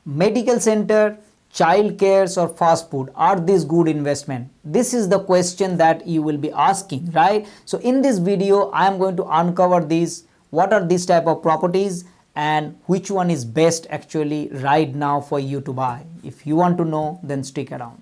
medical center, child cares or fast food, are these good investment? This is the question that you will be asking, right? So in this video I am going to uncover these, what are these type of properties and which one is best actually right now for you to buy. If you want to know, then stick around.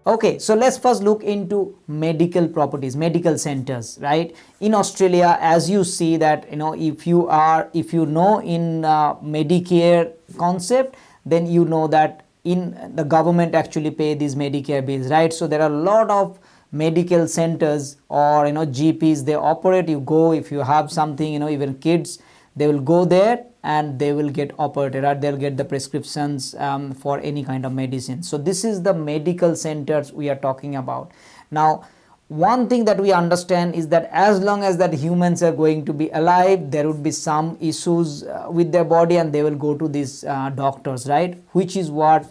Okay, so let's first look into medical properties, medical centers, right? In Australia, as you see that, if you know in Medicare concept, then you know that in the government actually pay these Medicare bills, right? So there are a lot of medical centers or GPs, they operate. You go, if you have something, even kids, they will go there and they will get operated, or they'll get the prescriptions for any kind of medicine. So this is the medical centers we are talking about. Now, one thing that we understand is that as long as that humans are going to be alive, there would be some issues with their body and they will go to these doctors, right? Which is what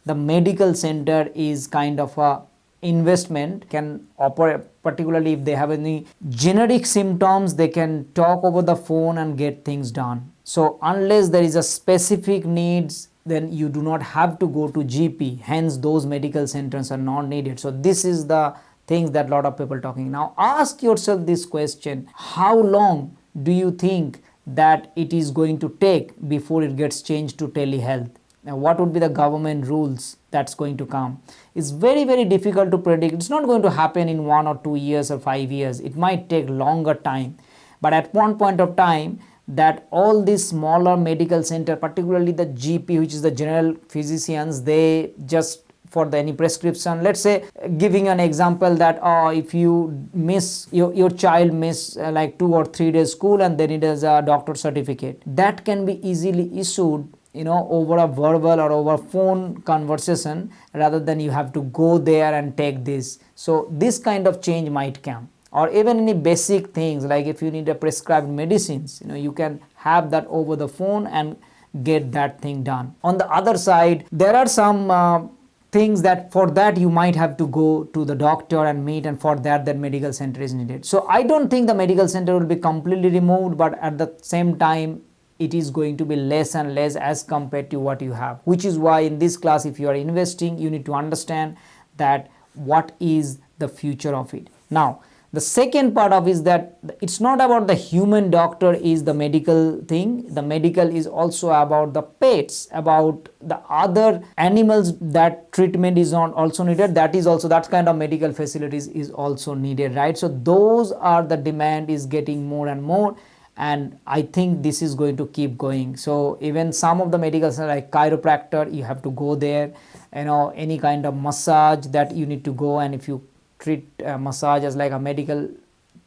the medical center is kind of a investment, can operate, particularly if they have any generic symptoms, they can talk over the phone and get things done. So unless there is a specific needs, then you do not have to go to GP, hence those medical centers are not needed. So this is the things that a lot of people are talking. Now ask yourself this question: how long do you think that it is going to take before it gets changed to telehealth? Now what would be the government rules that's going to come? It's very, very difficult to predict. It's not going to happen in 1 or 2 years or 5 years. It might take longer time. But at one point of time, that all these smaller medical center, particularly the GP, which is the general physicians, they just for any prescription, let's say, giving an example that if you miss, your child miss like 2 or 3 days school and then it is a doctor certificate, that can be easily issued over a verbal or over phone conversation, rather than you have to go there and take this. So this kind of change might come. Or even any basic things, like if you need a prescribed medicines, you can have that over the phone and get that thing done. On the other side, there are some things that for that you might have to go to the doctor and meet, and for that medical center is needed. So I don't think the medical center will be completely removed, but at the same time it is going to be less and less as compared to what you have, which is why in this class, if you are investing, you need to understand that what is the future of it. Now the second part of is that it's not about the human doctor is the medical thing. The medical is also about the pets, about the other animals, that treatment is not also needed. That is also, that kind of medical facilities is also needed, right? So those are the demand is getting more and more. And I think this is going to keep going. So even some of the medical centers like chiropractor, you have to go there, any kind of massage that you need to go, and if you treat massage as like a medical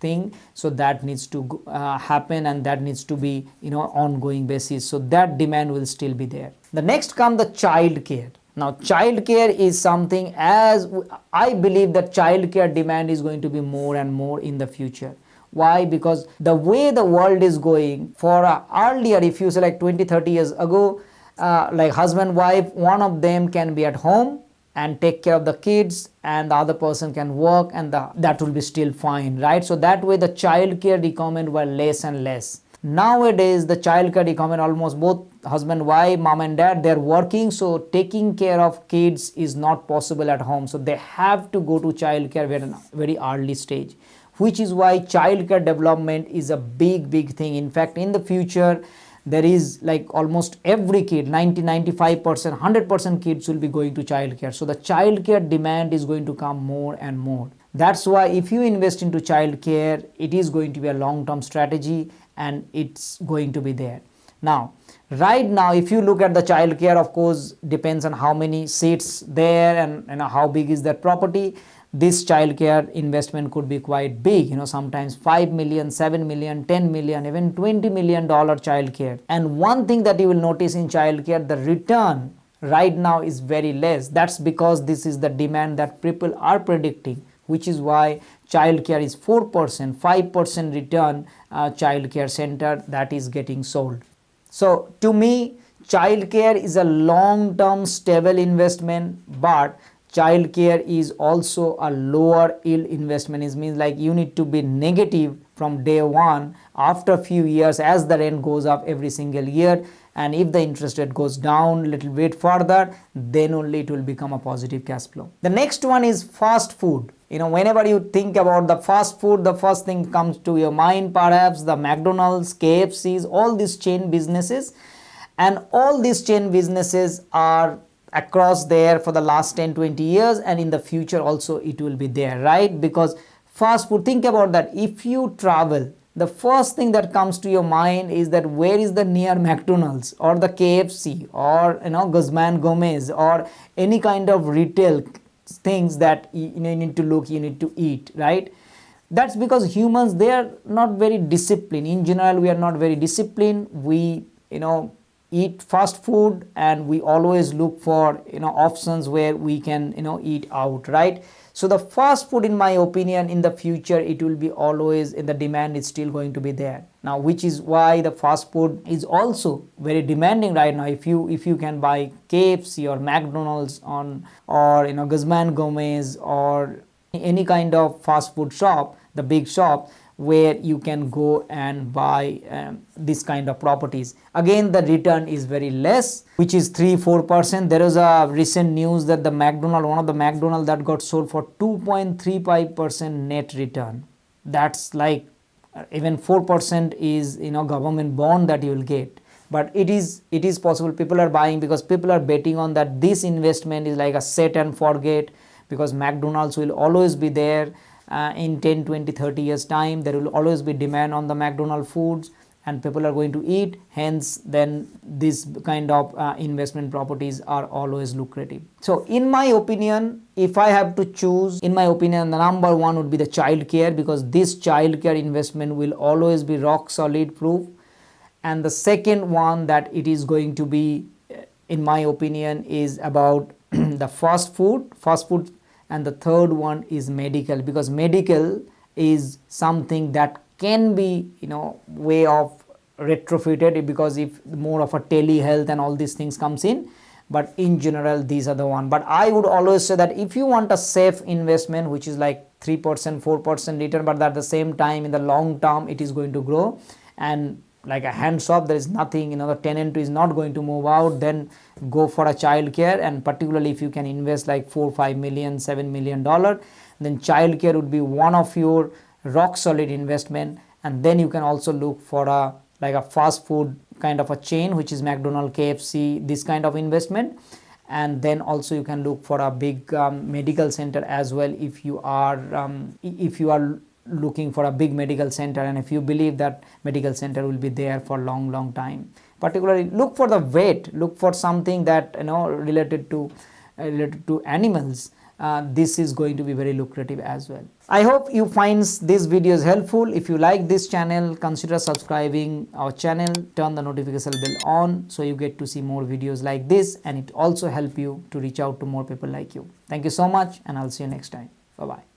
thing, so that needs to happen, and that needs to be ongoing basis. So that demand will still be there. The next come the child care. Now child care is something, as I believe that child care demand is going to be more and more in the future. Why? Because the way the world is going, for earlier, if you say like 20-30 years ago, like husband, wife, one of them can be at home and take care of the kids, and the other person can work, and that will be still fine, right? So that way the child care requirement were less and less. Nowadays the child care requirement, almost both husband, wife, mom and dad, they're working, so taking care of kids is not possible at home, so they have to go to child care at a very early stage, which is why child care development is a big thing. In fact, in the future, there is like almost every kid, 90-95%, 100% kids will be going to childcare. So the childcare demand is going to come more and more. That's why if you invest into childcare, it is going to be a long-term strategy and it's going to be there. Now, right now, if you look at the childcare, of course, depends on how many seats there and how big is that property. This childcare investment could be quite big, sometimes 5 million, 7 million, 10 million, even $20 million childcare. And one thing that you will notice in childcare, the return right now is very less. That's because this is the demand that people are predicting, which is why childcare is 4%, 5% return childcare center that is getting sold. So to me, childcare is a long-term stable investment, but Childcare is also a lower yield investment. It means like you need to be negative from day one. After a few years, as the rent goes up every single year, and if the interest rate goes down a little bit further, then only it will become a positive cash flow. The next one is fast food. Whenever you think about the fast food, the first thing comes to your mind perhaps the McDonald's, KFCs, all these chain businesses. And all these chain businesses are across there for the last 10-20 years, and in the future also it will be there, right? Because fast food, think about that. If you travel, the first thing that comes to your mind is that where is the near McDonald's or the KFC or Guzman Gomez or any kind of retail things that you need to look, you need to eat, right? That's because humans, they are not very disciplined. In general, we are not very disciplined. We eat fast food, and we always look for options where we can eat out, right? So the fast food, in my opinion, in the future it will be always in the demand is still going to be there now, which is why the fast food is also very demanding right now. If you can buy KFC or McDonald's or Guzman Gomez or any kind of fast food shop, the big shop where you can go and buy this kind of properties, again the return is very less, which is 3-4%. There is a recent news that one of the McDonald's that got sold for 2.35% net return. That's like even 4% is government bond that you will get. But it is possible. People are buying because people are betting on that this investment is like a set and forget, because McDonald's will always be there. In 10, 20, 30 years time, there will always be demand on the McDonald's foods and people are going to eat. Hence, then this kind of investment properties are always lucrative. So in my opinion, if I have to choose, in my opinion, the number one would be the childcare, because this childcare investment will always be rock solid proof. And the second one that it is going to be, in my opinion, is about the fast food. And the third one is medical, because medical is something that can be way of retrofitted, because if more of a telehealth and all these things comes in, but in general these are the one. But I would always say that if you want a safe investment which is like 3%, 4% return, but at the same time in the long term it is going to grow, and like a hands off, there is nothing, the tenant is not going to move out, then go for a childcare. And particularly if you can invest like 4, 5 million, $7 million, then childcare would be one of your rock solid investment. And then you can also look for a fast food kind of a chain, which is McDonald's, KFC, this kind of investment. And then also you can look for a big medical center as well, if you are looking for a big medical center, and if you believe that medical center will be there for long time. Particularly look for the vet, look for something that related to animals. This is going to be very lucrative as well. I hope you find this videos helpful. If you like this channel, consider subscribing our channel, turn the notification bell on so you get to see more videos like this, and it also help you to reach out to more people like you. Thank you so much, and I'll see you next time. Bye bye.